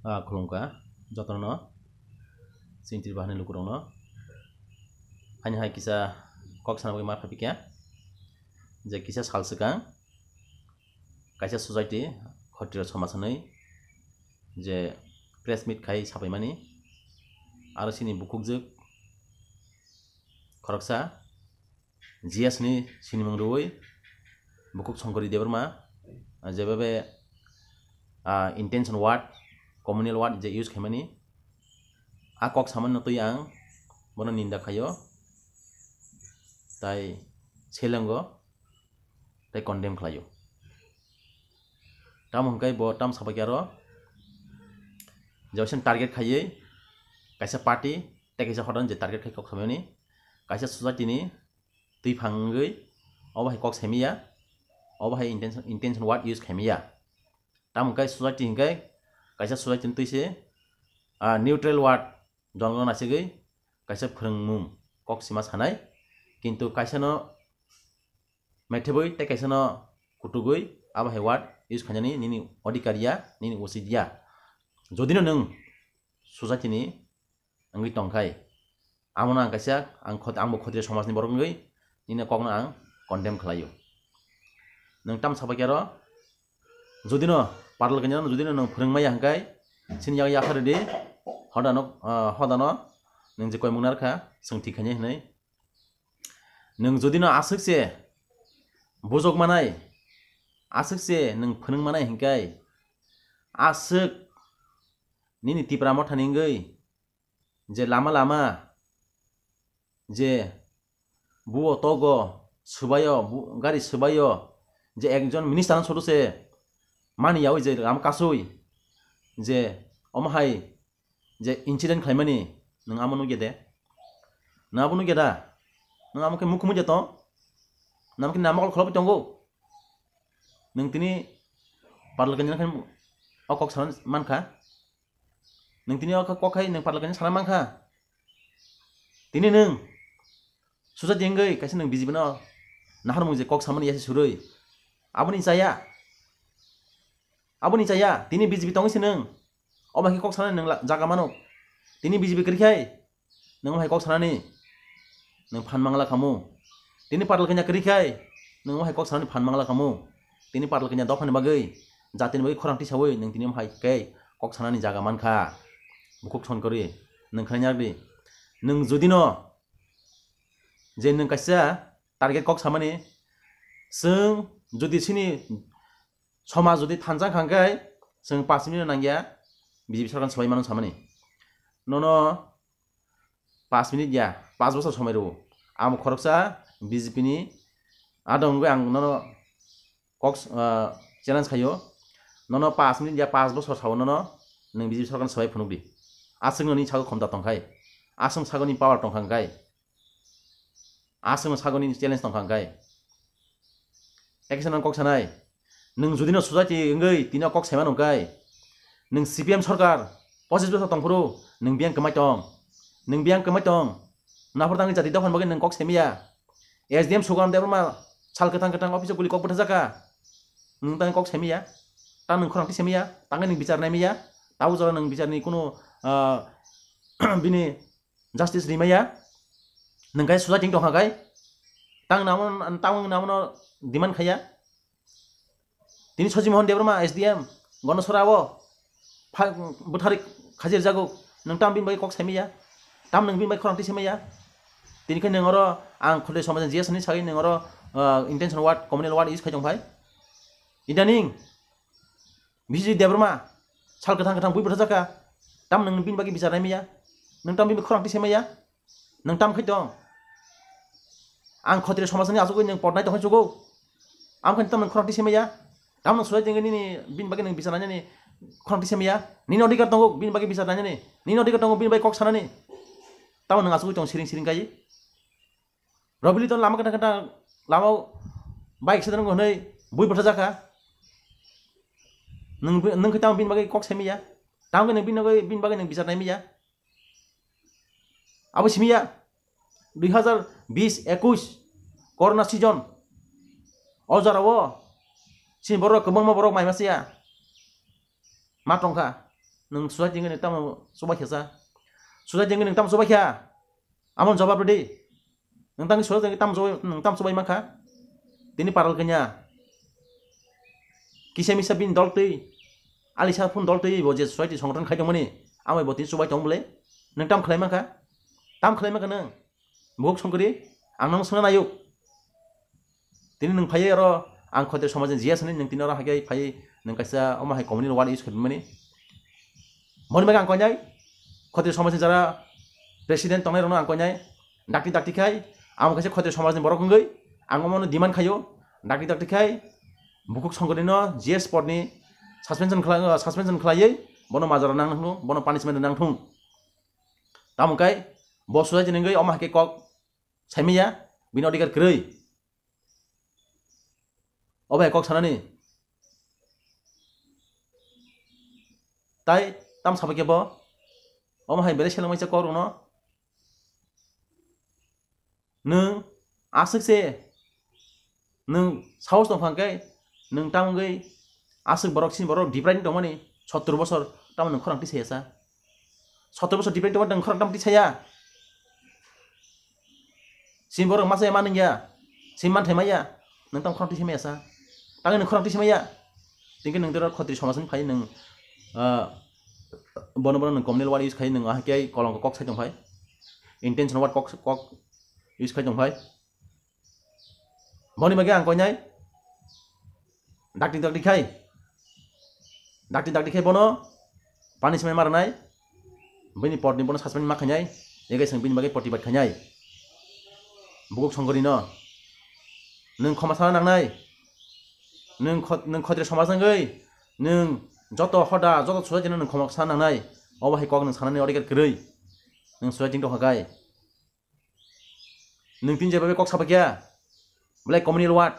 Khulungka jotono sintir bahane lukurongno hanya hai kisa kok sana bagi marfa pikya je kisa salsekang kaisa society khotira somasanai je press meet khai sapaimani aro sini bukukjuk khoroksa jias ni sini mangruwi bukuk songkori debarma jebabe intention word communal word je use khaimani kok saman notui ang bono ninda khayo tai selango tai condemn khlayo tam hongkai bo tam sabakyaro jausen target khayei kaisa party tai kaisa hodan je target khai kok samani kaisa society ni tui phangoi obai kok semia obai intention word use khaimia tam hongkai society hingkai kaisa society tui se neutral word jonlo nasigei kaisa phurungmung kok sima sanai কিন্তু kaisano meteboi tai kaisano kutugoi aba hewat use khanyani nini odikaria nini osidia jodino nung society ni angi tongkai amona kaisa ang khotire samaj ni borongoi nini kokno ang condemn khlayo nung tam sabakyaro jodino parlo kanyano jodino nung phurungmaya hangkai sini yang yakharedi hodano nung je koimung narkha sengthi khanye hnai nung jodino asukse bojok manai asukse nung phunung manai hingkai asuk nini tipramo thaningoi je lama je buo togo subayo gari subayo je ekjon minister sodose mani yawi je ram kasui je omahai je incident khaimani nung amonu gede na abunu geda nung amuke mukmu jeto namke namakol kholob tongo nung tini parlo kanya kan okok saran mankha nung tini okok kokai nung parlo kanya saran mankha tini nung susah jenggai kaisa nung bijibna nahar mung je kok samani yasi surui abuni saya tini bijibi tongi sinung obaki kok saran nung jaga manuk tini bijibi krikai nung hai kok sarani nung phan mangla kamu tini parlo kanya krikai nung hai kok sarani phan mangla kamu tini parlo kanya dofani bagai jatin bagai khorangti sawoi nung tini hai kai kok sarani jaga mankha bukuk sonkori nung khanyardi nung jodino je nung kaisa target kok samani sung jodi sini somaj jodi thanjang khangkai sung 5 minute nangya bijibi sarkan sabai manu samani nono 5 minute ya 5 bosor সময় রব আম খরকসা BJP ni adonggo ang nono kok challenge khayo nono 5 minute ya 5 bosor sawo nono nung bijipi sarkan sabai phunukdi asung ni sago khomda tongkai asung sago ni power tongkhangkai asung sago ni challenge tongkhangkai ekison kok sanai nung jodino society ngai tino kok seman ongkai nung CPM sarkar 25 bosor tongpuru nung biang kemai tong nafar tangi jati dofan bagai nung kok semia SDM sugam debrma sal ketang office guli kok berjaka nung tang kok semia tang nung khorangti semia tangi nung bicar nemia tahu jara nung bicar ni kuno bini justice rimaya nung kai society tong hagai tang namon demand khaya tini soji mohon debrma SDM gonosораwo butharik khajir jago nung tam bin bagai kok semia tam nung bin bai khorangti semaya tini khe nungoro ang khole samajan jias ni sagi nungoro intention word communal word is khaijong bhai idaning biji debrma sal ketang bui berjaka tam nung bin bagi bicara miya nung tam bin khorangti semaya nung tam khaitong ang khotire samajani asugoi nung pornai tong chugo am khan tam nung khorangti semaya tam nung sulai jengni ni bin bagi nung bicara ni khorangti semaya ni odikar tongo bin bagi bicara ni odikar tongo bin bagi kok sanani tahu nung asugoi tong siring kai robili ton lama kata lama baik sedang ngonai bui berjaka nung kita bin bagi kok semia tahu kan bin bagi nung bicara nemia abu semia 2020-21 corona season ojarawo sin borok kebang borok mai masia matongka nung susah jengin nung tam soba kesa susah jengin nung tam soba kya amon jawab deh nung tam susah jengin tam soba maka tini paral kenya kisah misa bin dol tei alisa pun dol tei boje susah di songron kai dong mani amai botin soba dong boleh nung tam kelai maka nung buk songkiri anong sengana yuk tini nung payai ro ang khote somajin jia sani nung tini ro hagai payai nung kaisa oma hai community ward use khidmani moni maga ang konyai khote somajin jara president tongnai rono ang konyai dakti khai am kaisa khote somajin borok ngai ang mono demand khayo dakti khai bukuk songkiri no jia sport ni suspension khlai bono majara nang nu bono punishment nang thung tamukai bos sudah jenengai oma hakai kok saimiya bini odikar krei obai kok sanani tai tam sabake bo oma hai bere selamai cha kok no nung asuk se nung saus dong phangkai nung tamgai asuk borok sin borok different dong mani 70 bosor tam nung khorang ti sesa 70 bosor different dong nung khorang tam ti saya sin borok masa maning ya sin man themaya nung tam khorang ti semaya sa tangi nung khorang ti semaya tingkin nung tero khotri somasin phai nung bono nung communal ward use khai nung hakai kolong kok sai dong phai intention ward kok use khai dong phai boni bagi ang konyai dakti khai bono punishment marnai bini pot ni bono suspend mak khanyai egai sang bini bagi potibat khanyai bukuk songkori no nung khomasana nangnai nung khotre somasangai nung joto hoda joto suja jena nung khomasana nangnai oba hai kok nung sanani odikar krei nung suja jing do hagai nung tin jebabe kok sabakya mulai communal ward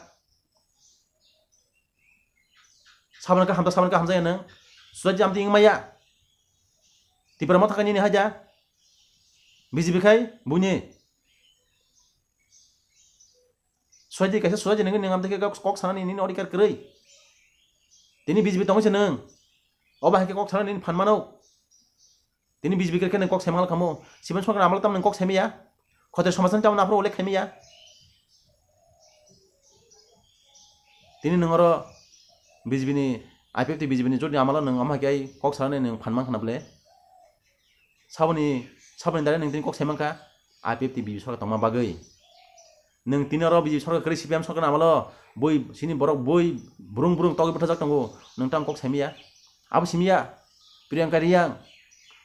saban ka hamza ya nung suja jam ting maya tipra mata kan ini haja BJP khai bunyi suaji kaisa suaji neng ngam teke kok sanani ini odikar krei tini BJP tong seneng oba hake kok sanani phan mano tini BJP ke neng kok semal kamu siban sokra amal tam neng kok semia khote somasan tam na pro ole khemia tini nengoro BJP ni IPFT BJP ni jodi amalo neng amha kai kok sanani neng phan man khanable sabani dare neng tini kok semangka IPFT BJP sokra tongma bagai nung tinaro biji sorga kri CPM sorga namalo boi sini borok boi burung togi bertajak tanggo nung tam kok semia apa simia Priyanka Riang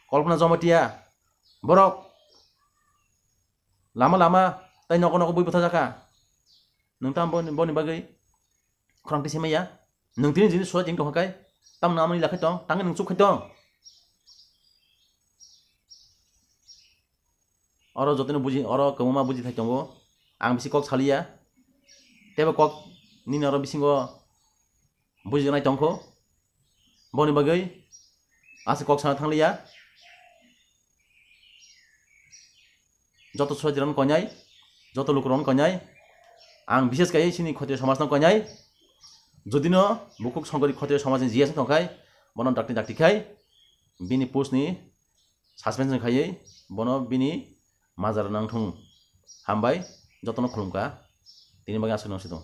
Kolpana Jomatia borok lama tai noko boi bertajaka nung tam boni bagai kurang ti semia nung tini jenis suara jing tong hakai tam namani lakai tong tangan nung cuk tong oro jotene buji oro kemuma buji thai tonggo ang bisi kok salia teba kok nini aro bisingo buji nai tongko boni bagai ase kok sana thanglia joto sojiran konyai joto lukron konyai ang bises kai sini khote samas na konyai jodino bukuk songkori khote samas jias tongkai bonon dakti khai bini pusni suspension khai bono bini majar nang thung hambai jotono khulumka tini bagi asal nong situ